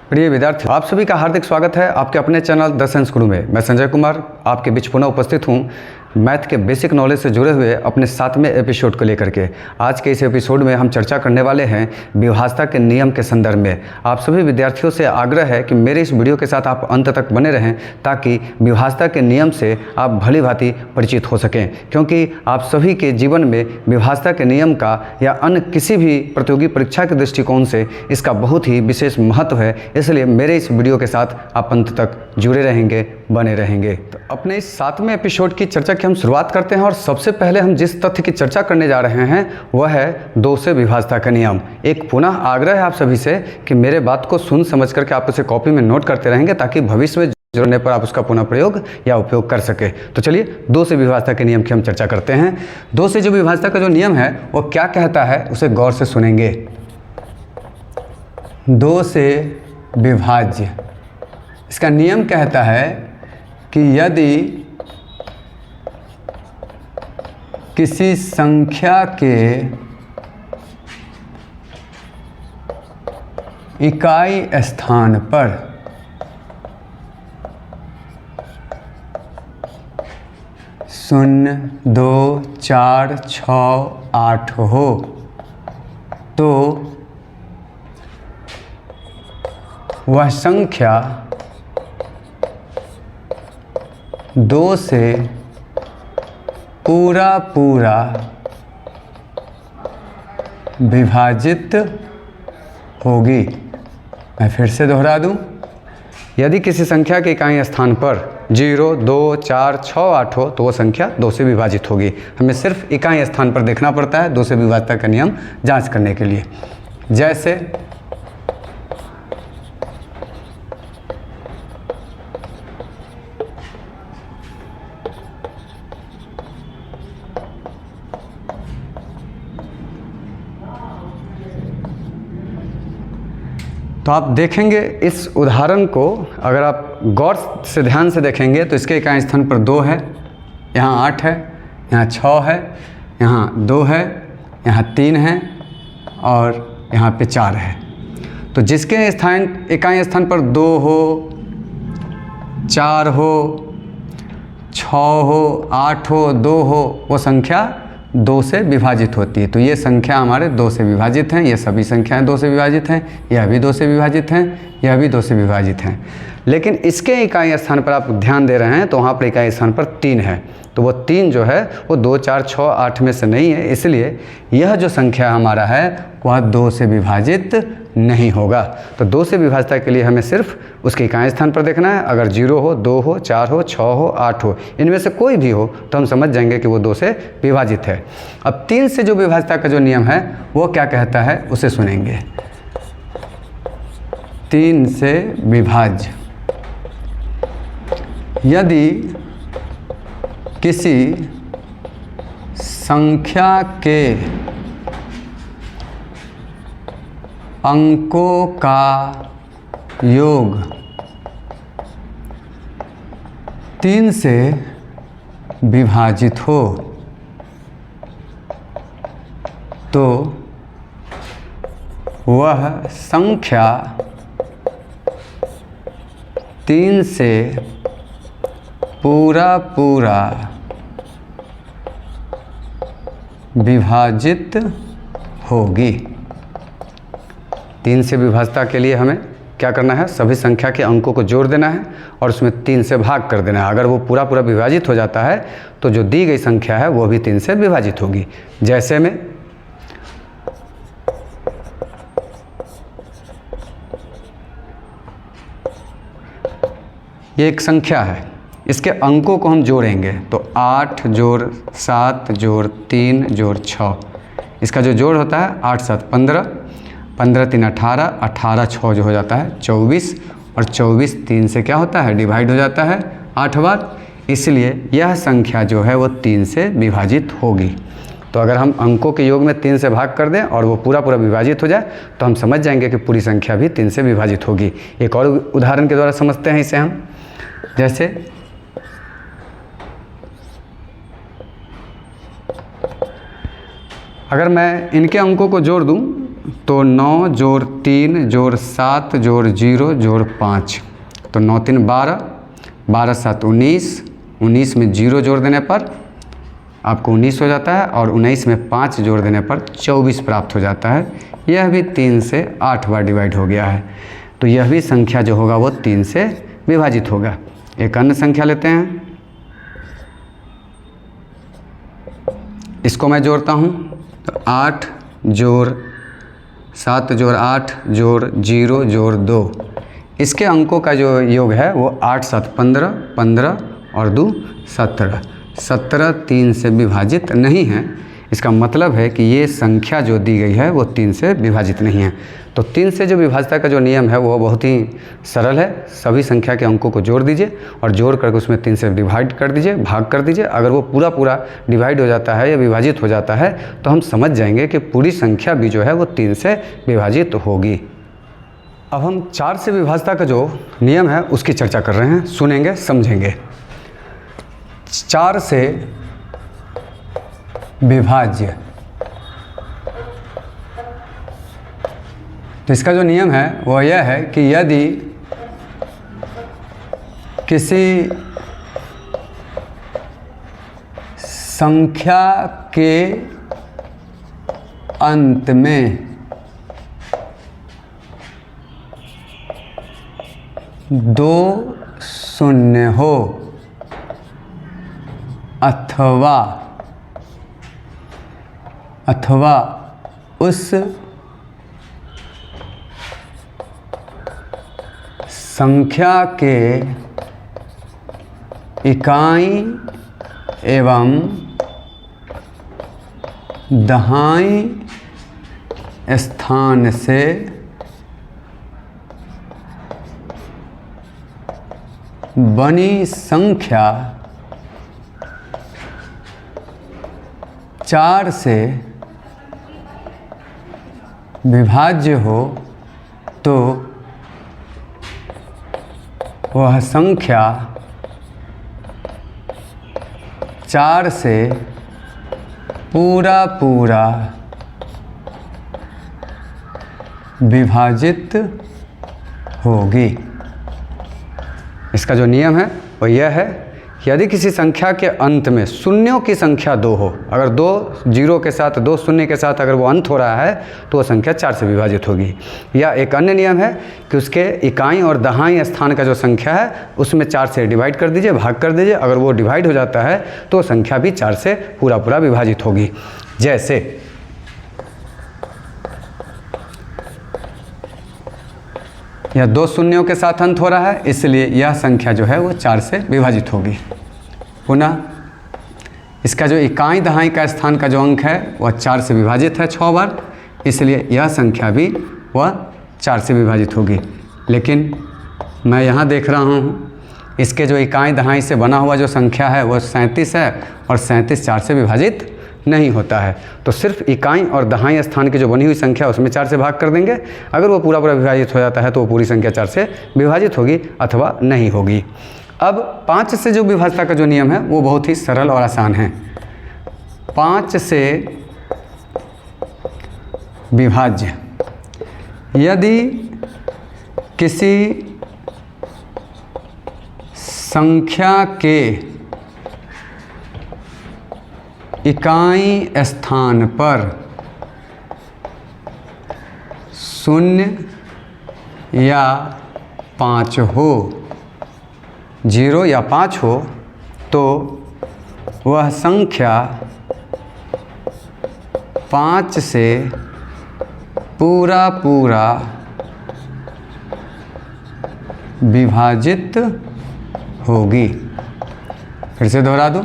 प्रिय विद्यार्थी, आप सभी का हार्दिक स्वागत है आपके अपने चैनल द साइंस गुरु में। मैं संजय कुमार आपके बीच पुनः उपस्थित हूँ मैथ के बेसिक नॉलेज से जुड़े हुए अपने 7वें एपिसोड को लेकर के। आज के इस एपिसोड में हम चर्चा करने वाले हैं विभाजता के नियम के संदर्भ में। आप सभी विद्यार्थियों से आग्रह है कि मेरे इस वीडियो के साथ आप अंत तक बने रहें ताकि विभाजता के नियम से आप भली भांति परिचित हो सकें, क्योंकि आप सभी के जीवन में विभाजता के नियम का या अन्य किसी भी प्रतियोगी परीक्षा के दृष्टिकोण से इसका बहुत ही विशेष महत्व है। इसलिए मेरे इस वीडियो के साथ आप अंत तक जुड़े रहेंगे, बने रहेंगे। तो अपने इस 7वें एपिसोड की चर्चा की हम शुरुआत करते हैं और सबसे पहले हम जिस तथ्य की चर्चा करने जा रहे हैं वह है 2 से विभाजता का नियम। एक पुनः आग्रह है आप सभी से कि मेरे बात को सुन समझ करके आप उसे कॉपी में नोट करते रहेंगे ताकि भविष्य में जरूरत पर आप उसका पुनः प्रयोग या उपयोग कर सके। तो चलिए 2 से विभाजता के नियम की हम चर्चा करते हैं। 2 से जो विभाजता का जो नियम है वो क्या कहता है उसे गौर से सुनेंगे। 2 से विभाज्य, इसका नियम कहता है कि यदि किसी संख्या के इकाई स्थान पर शून्य, 2, 4, 6, 8 हो तो वह संख्या 2 से पूरा विभाजित होगी। मैं फिर से दोहरा दूं, यदि किसी संख्या के इकाई स्थान पर 0, 2, 4, 6, 8 हो तो वो संख्या 2 से विभाजित होगी। हमें सिर्फ इकाई स्थान पर देखना पड़ता है 2 से विभाजता का नियम जांच करने के लिए। जैसे तो आप देखेंगे इस उदाहरण को, अगर आप गौर से ध्यान से देखेंगे तो इसके इकाई स्थान पर 2 है, यहाँ 8 है, यहाँ 6 है, यहाँ 2 है, यहाँ 3 है और यहाँ पे 4 है। तो जिसके इकाई स्थान पर 2 हो, 4 हो, 6 हो, 8 हो, 2 हो, वो संख्या 2 से विभाजित होती है। तो ये संख्या हमारे 2 से विभाजित हैं, ये सभी संख्याएं 2 से विभाजित हैं, यह भी 2 से विभाजित हैं, यह भी 2 से विभाजित हैं। लेकिन इसके इकाई स्थान पर आप ध्यान दे रहे हैं तो वहाँ पर इकाई स्थान पर 3 है, तो वो 3 जो है वो 2, 4, 6, 8 में से नहीं है, इसलिए यह जो संख्या हमारा है वह 2 से विभाजित नहीं होगा। तो 2 से विभाजता के लिए हमें सिर्फ उसके इकाई स्थान पर देखना है। अगर 0 हो, 2 हो, 4 हो, 6 हो, 8 हो, इनमें से कोई भी हो तो हम समझ जाएंगे कि वो 2 से विभाजित है। अब 3 से जो विभाजता का जो नियम है वो क्या कहता है उसे सुनेंगे। 3 से विभाज्य, यदि किसी संख्या के अंकों का योग 3 से विभाजित हो तो वह संख्या 3 से पूरा विभाजित होगी। 3 से विभाजता के लिए हमें क्या करना है, सभी संख्या के अंकों को जोड़ देना है और उसमें 3 से भाग कर देना है। अगर वो पूरा विभाजित हो जाता है तो जो दी गई संख्या है वो भी 3 से विभाजित होगी। जैसे में ये एक संख्या है, इसके अंकों को हम जोड़ेंगे तो 8 जोड़ 7 जोड़ 3 जोड़ 6, इसका जो जोड़ होता है 8 7 15, 15 3 18, 18 6 जो हो जाता है 24 और 24 3 से क्या होता है डिवाइड हो जाता है 8 बार, इसलिए यह संख्या जो है वो 3 से विभाजित होगी। तो अगर हम अंकों के योग में 3 से भाग कर दें और वो पूरा विभाजित हो जाए तो हम समझ जाएंगे कि पूरी संख्या भी 3 से विभाजित होगी। एक और उदाहरण के द्वारा समझते हैं इसे हम। जैसे अगर मैं इनके अंकों को जोड़ दूं तो 9 जोड़ 3 जोड़ 7 जोड़ 0 जोड़ 5, तो 9 3 12, 12 7 19, 19 में 0 जोड़ देने पर आपको 19 हो जाता है और 19 में 5 जोड़ देने पर 24 प्राप्त हो जाता है। यह भी 3 से 8 बार डिवाइड हो गया है, तो यह भी संख्या जो होगा वो 3 से विभाजित होगा। एक अन्य संख्या लेते हैं, इसको मैं जोड़ता हूँ, तो 8 जोड़ 7 जोड़ 8 जोड़ 0 जोड़ 2, इसके अंकों का जो योग है वो 8 7 15, 15 और 2 17, 17 3 से विभाजित नहीं है। इसका मतलब है कि ये संख्या जो दी गई है वो 3 से विभाजित नहीं है। तो 3 से जो विभाज्यता का जो नियम है वो बहुत ही सरल है। सभी संख्या के अंकों को जोड़ दीजिए और जोड़ करके उसमें 3 से डिवाइड कर दीजिए, भाग कर दीजिए। अगर वो पूरा पूरा डिवाइड हो जाता है या विभाजित हो जाता है तो हम समझ जाएंगे कि पूरी संख्या भी जो है वो 3 से विभाजित होगी। अब हम 4 से विभाज्यता का जो नियम है उसकी चर्चा कर रहे हैं, सुनेंगे समझेंगे। 4 से विभाज्य, तो इसका जो नियम है वो यह है कि यदि किसी संख्या के अंत में 2 शून्य हो अथवा उस संख्या के इकाई एवं दहाई स्थान से बनी संख्या 4 से विभाज्य हो तो वह संख्या 4 से पूरा पूरा विभाजित होगी। इसका जो नियम है वो यह है कि यदि किसी संख्या के अंत में शून्यों की संख्या 2 हो, अगर 2 जीरो के साथ 2 शून्य के साथ अगर वो अंत हो रहा है तो वो संख्या 4 से विभाजित होगी। या एक अन्य नियम है कि उसके इकाई और दहाई स्थान का जो संख्या है उसमें 4 से डिवाइड कर दीजिए, भाग कर दीजिए। अगर वो डिवाइड हो जाता है तो संख्या भी 4 से पूरा पूरा विभाजित होगी। जैसे यह 2 शून्यों के साथ अंत हो रहा है, इसलिए यह संख्या जो है वो 4 से विभाजित होगी। पुनः इसका जो इकाई दहाई का स्थान का जो अंक है वह 4 से विभाजित है 6 बार, इसलिए यह संख्या भी वह 4 से विभाजित होगी। लेकिन मैं यहाँ देख रहा हूँ इसके जो इकाई दहाई से बना हुआ जो संख्या है वह 37 है और 37 4 से विभाजित नहीं होता है। तो सिर्फ इकाई और दहाई स्थान की जो बनी हुई संख्या उसमें 4 से भाग कर देंगे। अगर वो पूरा पूरा विभाजित हो जाता है तो वो पूरी संख्या 4 से विभाजित होगी अथवा नहीं होगी। अब 5 से जो विभाज्यता का जो नियम है वो बहुत ही सरल और आसान है। 5 से विभाज्य, यदि किसी संख्या के इकाई स्थान पर 0 या 5 हो, 0 या 5 हो, तो वह संख्या 5 से पूरा पूरा विभाजित होगी। फिर से दोहरा दूँ,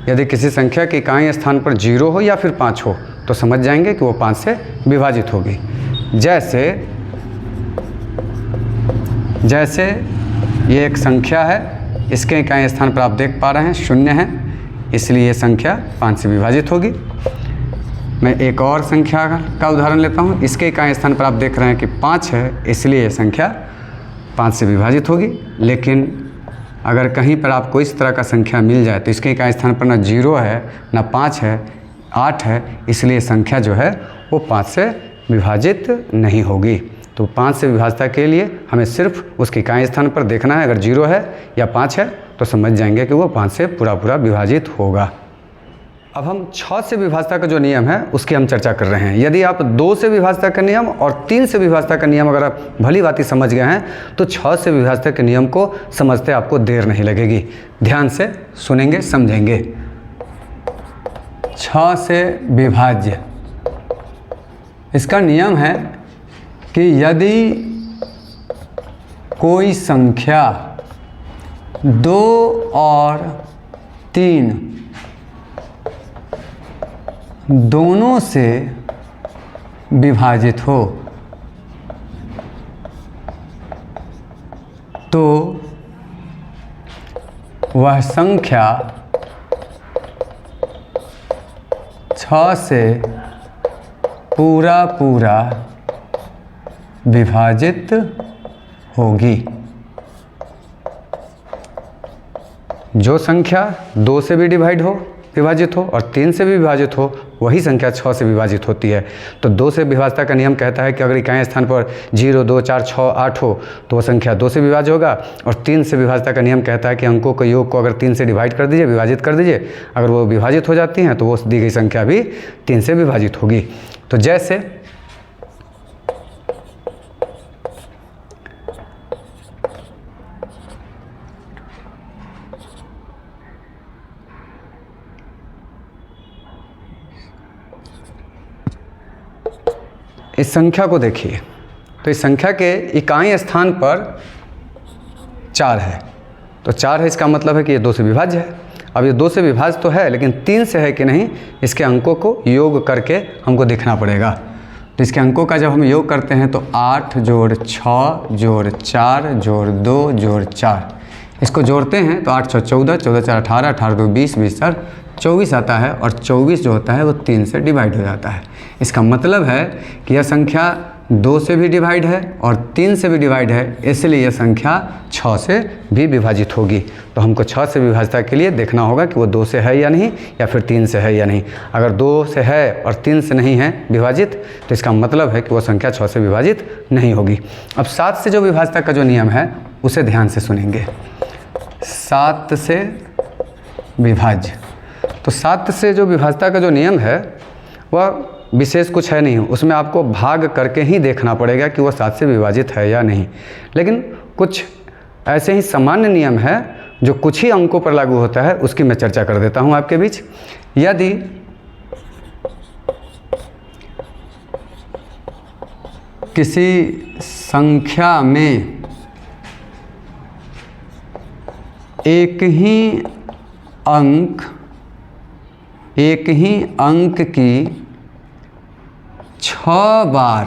यदि किसी संख्या के इकाई स्थान पर 0 हो या फिर 5 हो तो समझ जाएंगे कि वो 5 से विभाजित होगी। जैसे ये एक संख्या है, इसके इकाई स्थान पर आप देख पा रहे हैं 0 है, इसलिए ये संख्या 5 से विभाजित होगी। मैं एक और संख्या का उदाहरण लेता हूँ। इसके इकाई स्थान पर आप देख रहे हैं कि 5 है, इसलिए ये संख्या 5 से विभाजित होगी। लेकिन अगर कहीं पर आपको इस तरह का संख्या मिल जाए तो इसके इकाई स्थान पर ना 0 है ना 5 है, 8 है, इसलिए संख्या जो है वो 5 से विभाजित नहीं होगी। तो 5 से विभाज्यता के लिए हमें सिर्फ उसके इकाई स्थान पर देखना है, अगर 0 है या 5 है तो समझ जाएंगे कि वो 5 से पूरा पूरा विभाजित होगा। अब हम 6 से विभाज्यता का जो नियम है उसकी हम चर्चा कर रहे हैं। यदि आप 2 से विभाज्यता का नियम और 3 से विभाज्यता का नियम अगर आप भली भांति समझ गए हैं तो 6 से विभाज्यता के नियम को समझते आपको देर नहीं लगेगी। ध्यान से सुनेंगे, समझेंगे। 6 से विभाज्य, इसका नियम है कि यदि कोई संख्या 2 और 3 दोनों से विभाजित हो तो वह संख्या 6 से पूरा पूरा विभाजित होगी। जो संख्या 2 से भी विभाजित हो और 3 से भी विभाजित हो वही संख्या 6 से विभाजित होती है। तो 2 से विभाज्यता का नियम कहता है कि अगर इकाई स्थान पर 0, 2, 4, 6, 8 हो तो वो संख्या 2 से विभाज्य होगा। और 3 से विभाज्यता का नियम कहता है कि अंकों के योग को अगर 3 से डिवाइड कर दीजिए, विभाजित कर दीजिए, अगर वो विभाजित हो जाती हैं तो वो दी गई संख्या भी 3 से विभाजित होगी। तो जैसे इस संख्या को देखिए, तो इस संख्या के इकाई स्थान पर 4 है, तो 4 है, इसका मतलब है कि ये 2 से विभाज्य है। अब ये 2 से विभाज्य तो है लेकिन 3 से है कि नहीं, इसके अंकों को योग करके हमको देखना पड़ेगा। तो इसके अंकों का जब हम योग करते हैं तो 8 जोड़ 6 जोड़ 4 जोड़ 2 जोड़ 4, इसको जोड़ते हैं तो 8 6 14, 14 4 18, 18 2 20, 20 4 24 आता है। और 24 जो होता है वो 3 से डिवाइड हो जाता है। इसका मतलब है कि यह संख्या 2 से भी डिवाइड है और 3 से भी डिवाइड है, इसलिए यह संख्या 6 से भी विभाजित होगी। तो हमको 6 से विभाज्यता के लिए देखना होगा कि वो 2 से है या नहीं, या फिर 3 से है या नहीं। अगर 2 से है और 3 से नहीं है विभाजित तो इसका मतलब है कि वो संख्या 6 से विभाजित नहीं होगी। अब 7 से जो विभाज्यता का जो नियम है उसे ध्यान से सुनेंगे। 7 से विभाज्य, तो 7 से जो विभाज्यता का जो नियम है वह विशेष कुछ है नहीं, उसमें आपको भाग करके ही देखना पड़ेगा कि वह 7 से विभाजित है या नहीं। लेकिन कुछ ऐसे ही सामान्य नियम है जो कुछ ही अंकों पर लागू होता है, उसकी मैं चर्चा कर देता हूं आपके बीच। यदि किसी संख्या में एक ही अंक की 6 बार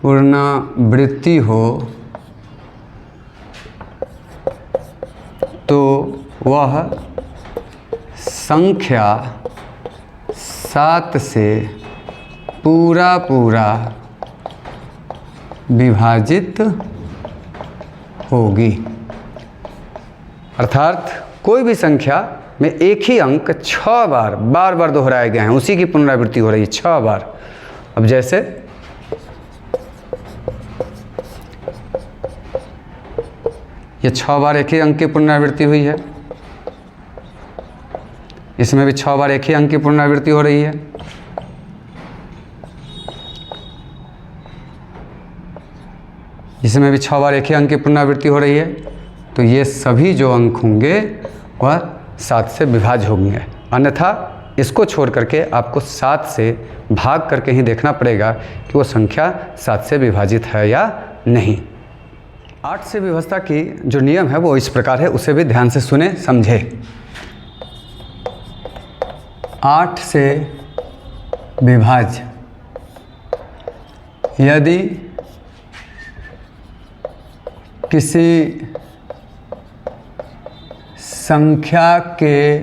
पुनरावृत्ति हो तो वह संख्या 7 से पूरा पूरा विभाजित होगी। अर्थात कोई भी संख्या में एक ही अंक 6 बार दोहराए गए हैं, उसी की पुनरावृत्ति हो रही है 6 बार। अब जैसे ये 6 बार एक ही अंक की पुनरावृत्ति हुई है, इसमें भी 6 बार एक ही अंक की पुनरावृत्ति हो रही है। इसमें भी 6 बार एक ही अंक की पुनरावृत्ति हो रही है। तो ये सभी जो अंक होंगे वह 7 से विभाज्य होंगे, अन्यथा इसको छोड़ करके आपको 7 से भाग करके ही देखना पड़ेगा कि वो संख्या 7 से विभाजित है या नहीं। 8 से विभाज्यता की जो नियम है वो इस प्रकार है, उसे भी ध्यान से सुने समझे। 8 से विभाज्य, यदि किसी संख्या के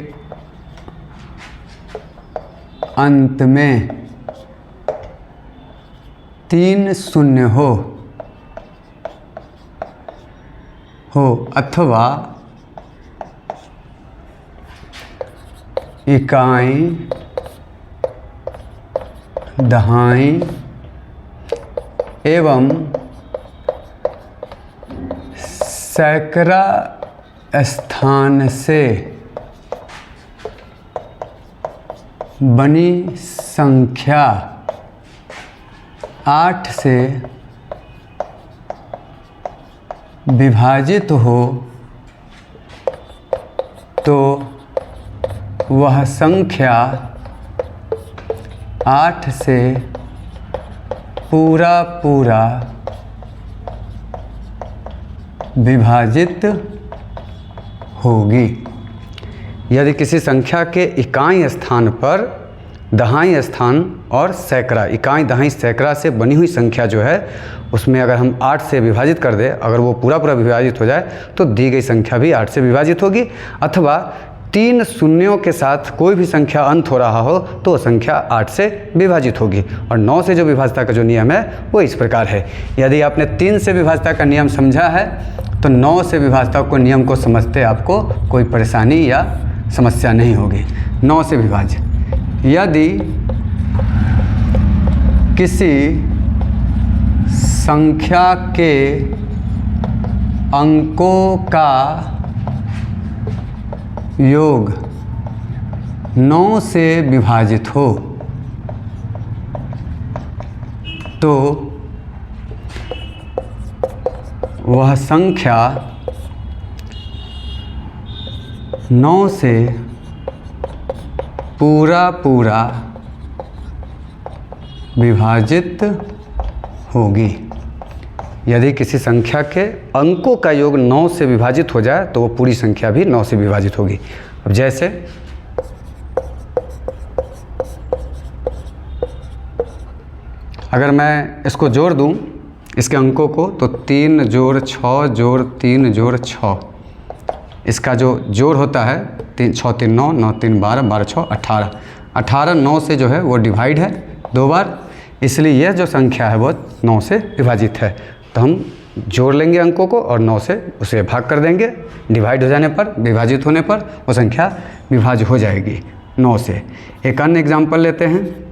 अंत में 3 शून्य हो अथवा इकाई दहाई एवं सैकड़ा स्थान से बनी संख्या 8 से विभाजित हो तो वह संख्या 8 से पूरा विभाजित होगी। यदि किसी संख्या के इकाई स्थान पर दहाई स्थान और सैकड़ा, इकाई दहाई सैकड़ा से बनी हुई संख्या जो है उसमें अगर हम 8 से विभाजित कर दें, अगर वो पूरा विभाजित हो जाए तो दी गई संख्या भी 8 से विभाजित होगी। अथवा 3 शून्यों के साथ कोई भी संख्या अंत हो रहा हो तो वो संख्या 8 से विभाजित होगी। और 9 से जो विभाजता का जो नियम है वो इस प्रकार है। यदि आपने 3 से विभाजता का नियम समझा है तो 9 से विभाजता को नियम को समझते आपको कोई परेशानी या समस्या नहीं होगी। 9 से विभाज्य, यदि किसी संख्या के अंकों का योग 9 से विभाजित हो तो वह संख्या 9 से पूरा विभाजित होगी। यदि किसी संख्या के अंकों का योग 9 से विभाजित हो जाए तो वो पूरी संख्या भी 9 से विभाजित होगी। अब जैसे अगर मैं इसको जोड़ दूं, इसके अंकों को, तो 3 जोड़ 6 जोड़ 3 जोड़ 6, इसका जो जोड़ होता है 3 6 3 9 9 3 12 12 6 18, 18 9 से जो है वो डिवाइड है 2 बार, इसलिए यह जो संख्या है वो 9 से विभाजित है। तो हम जोड़ लेंगे अंकों को और 9 से उसे भाग कर देंगे, डिवाइड हो जाने पर, विभाजित होने पर वो संख्या विभाज्य हो जाएगी 9 से। एक अन्य एग्जाम्पल लेते हैं,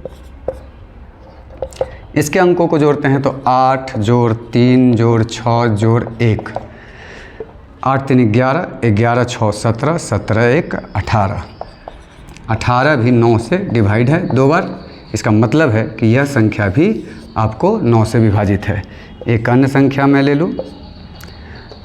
इसके अंकों को जोड़ते हैं तो 8 जोड़ 3 जोड़ 6 जोड़ 1, 8 3 11, 11 6 17, 17 1 18, 18 भी 9 से डिवाइड है 2 बार। इसका मतलब है कि यह संख्या भी आपको 9 से विभाजित है। एक अन्य संख्या मैं ले लूँ,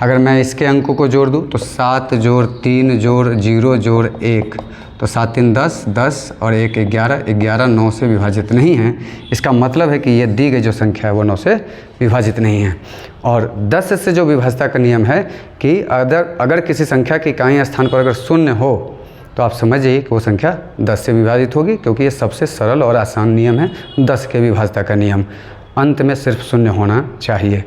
अगर मैं इसके अंकों को जोड़ दूँ तो 7 जोड़ 3 जोड़ 0 जोड़ 1, तो 7 3 10, 10 और 1 11, 11 9 से विभाजित नहीं है। इसका मतलब है कि ये दी गई जो संख्या है वो 9 से विभाजित नहीं है। और 10 से जो विभाजता का नियम है कि अगर किसी संख्या की इकाई स्थान पर अगर शून्य हो तो आप समझ जाइए कि वो संख्या 10 से विभाजित होगी, क्योंकि ये सबसे सरल और आसान नियम है 10 के विभाजता का नियम। अंत में सिर्फ शून्य होना चाहिए।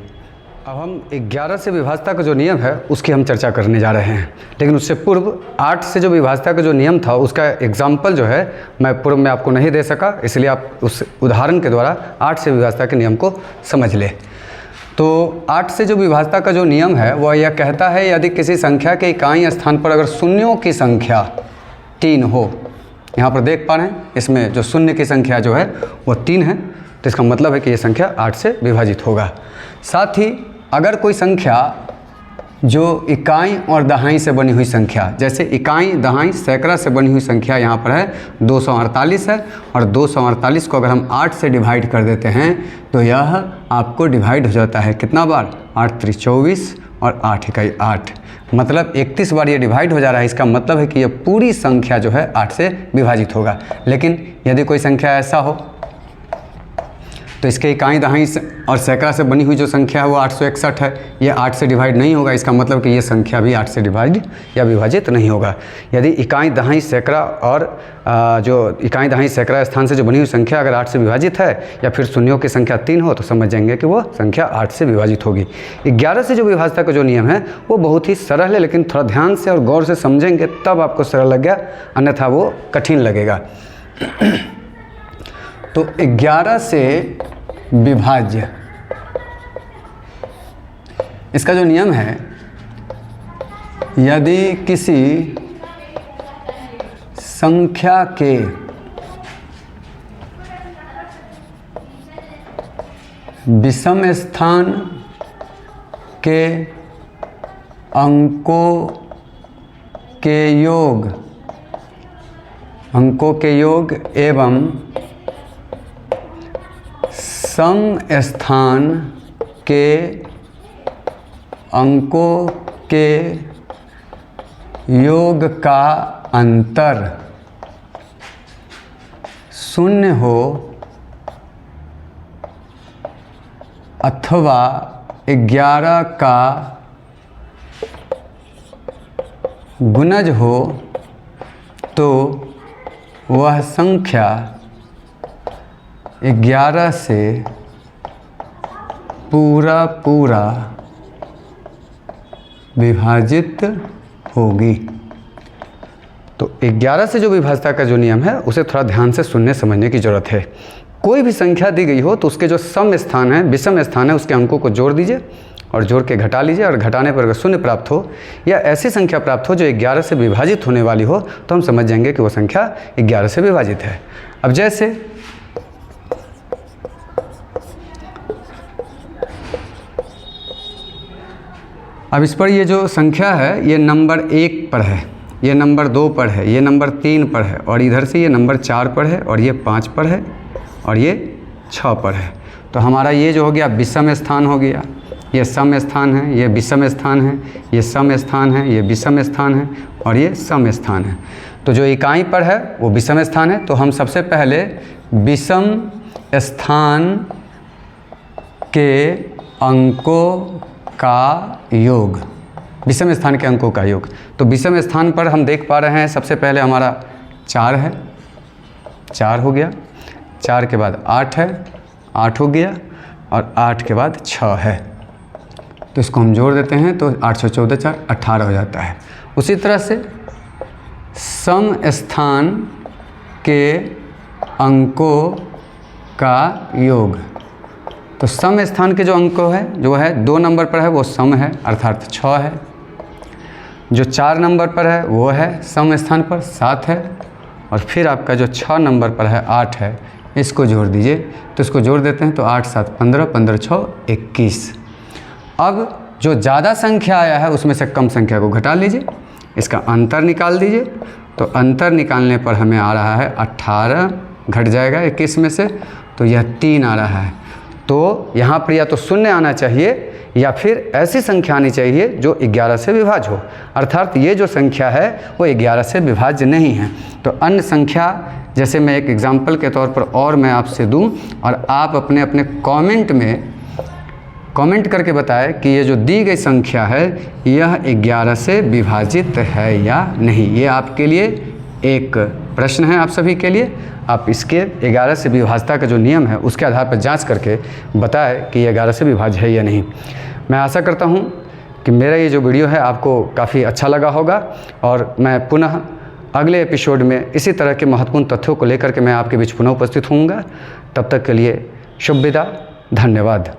अब हम 11 से विभाजता का जो नियम है उसकी हम चर्चा करने जा रहे हैं, लेकिन उससे पूर्व 8 से जो विभाजता का जो नियम था उसका एग्जाम्पल जो है मैं पूर्व में आपको नहीं दे सका, इसलिए आप उस उदाहरण के द्वारा 8 से विभाजता के नियम को समझ ले। तो 8 से जो विभाजता का जो नियम है वह यह कहता है, यदि किसी संख्या के इकाई स्थान पर अगर शून्यों की संख्या 3 हो, यहाँ पर देख पा रहे हैं इसमें जो शून्य की संख्या जो है वो 3 है, तो इसका मतलब है कि ये संख्या 8 से विभाजित होगा। साथ ही अगर कोई संख्या जो इकाई और दहाई से बनी हुई संख्या, जैसे इकाई दहाई सैकड़ा से बनी हुई संख्या यहाँ पर है 248 है, और 248 को अगर हम 8 से डिवाइड कर देते हैं तो यह आपको डिवाइड हो जाता है कितना बार, 8 3 24 और 8 इकाई 8, मतलब 31 बार ये डिवाइड हो जा रहा है। इसका मतलब है कि ये पूरी संख्या जो है 8 से विभाजित होगा। लेकिन यदि कोई संख्या ऐसा हो तो इसके इकाई दहाई और सैकड़ा से बनी हुई जो संख्या है वो 861 है, ये 8 से डिवाइड नहीं होगा। इसका मतलब कि ये संख्या भी 8 से डिवाइड या विभाजित नहीं होगा। यदि इकाई दहाई सैकड़ा और जो इकाई दहाई सैकड़ा स्थान से जो बनी हुई संख्या अगर 8 से विभाजित है या फिर शून्यों की संख्या 3 हो तो समझ जाएंगे कि वो संख्या 8 से विभाजित होगी। 11 से जो विभाजता का जो नियम है वो बहुत ही सरल है, लेकिन थोड़ा ध्यान से और गौर से समझेंगे तब आपको सरल लग गया, अन्यथा वो कठिन लगेगा। तो 11 से विभाज्य, इसका जो नियम है, यदि किसी संख्या के विषम स्थान के अंकों के योग एवं सम स्थान के अंकों के योग का अंतर शून्य हो अथवा 11 का गुणज हो तो वह संख्या 11 से पूरा विभाजित होगी। तो 11 से जो विभाज्यता का जो नियम है उसे थोड़ा ध्यान से सुनने समझने की ज़रूरत है। कोई भी संख्या दी गई हो तो उसके जो सम स्थान है, विषम स्थान है, उसके अंकों को जोड़ दीजिए और जोड़ के घटा लीजिए, और घटाने पर अगर शून्य प्राप्त हो या ऐसी संख्या प्राप्त हो जो 11 से विभाजित होने वाली हो तो हम समझ जाएंगे कि वो संख्या 11 से विभाजित है। अब जैसे अब इस पर ये जो संख्या है ये नंबर 1 पर है, ये नंबर 2 पर है, ये नंबर 3 पर है, और इधर से ये नंबर 4 पर है, और ये 5 पर है, और ये 6 पर है। तो हमारा ये जो हो गया विषम स्थान हो गया, ये सम स्थान है, ये विषम स्थान है, ये सम स्थान है, ये विषम स्थान है, और ये सम स्थान है। तो जो इकाई पर है वो विषम स्थान है। तो हम सबसे पहले विषम स्थान के अंकों का योग, विषम स्थान के अंकों का योग। तो विषम स्थान पर हम देख पा रहे हैं सबसे पहले हमारा 4 है, 4 हो गया, 4 के बाद 8 है, 8 हो गया, और 8 के बाद 6 है। तो इसको हम जोड़ देते हैं तो 8 से 14 4 18 हो जाता है। उसी तरह से सम स्थान के अंकों का योग, तो सम स्थान के जो अंक है जो है 2 नंबर पर है वो सम है अर्थात 6 है। जो 4 नंबर पर है वो है सम स्थान पर 7 है, और फिर आपका जो 6 नंबर पर है 8 है, इसको जोड़ दीजिए। तो इसको जोड़ देते हैं तो 8 7 15, 15 6 21। अब जो ज़्यादा संख्या आया है उसमें से कम संख्या को घटा लीजिए, इसका अंतर निकाल दीजिए। तो अंतर निकालने पर हमें आ रहा है 18 घट जाएगा 21 में से, तो यह 3 आ रहा है। तो यहाँ पर या तो शून्य आना चाहिए या फिर ऐसी संख्या आनी चाहिए जो 11 से विभाज्य हो, अर्थात ये जो संख्या है वो 11 से विभाज्य नहीं है। तो अन्य संख्या जैसे मैं एक एग्जाम्पल के तौर पर और मैं आपसे दूं और आप अपने अपने कमेंट में कमेंट करके बताएं कि ये जो दी गई संख्या है यह 11 से विभाजित है या नहीं। ये आपके लिए एक प्रश्न है, आप सभी के लिए। आप इसके 11 से विभाज्यता का जो नियम है उसके आधार पर जांच करके बताएं कि ये 11 से विभाज्य है या नहीं। मैं आशा करता हूँ कि मेरा ये जो वीडियो है आपको काफ़ी अच्छा लगा होगा, और मैं पुनः अगले एपिसोड में इसी तरह के महत्वपूर्ण तथ्यों को लेकर के मैं आपके बीच पुनः उपस्थित होऊंगा। तब तक के लिए शुभ विदा, धन्यवाद।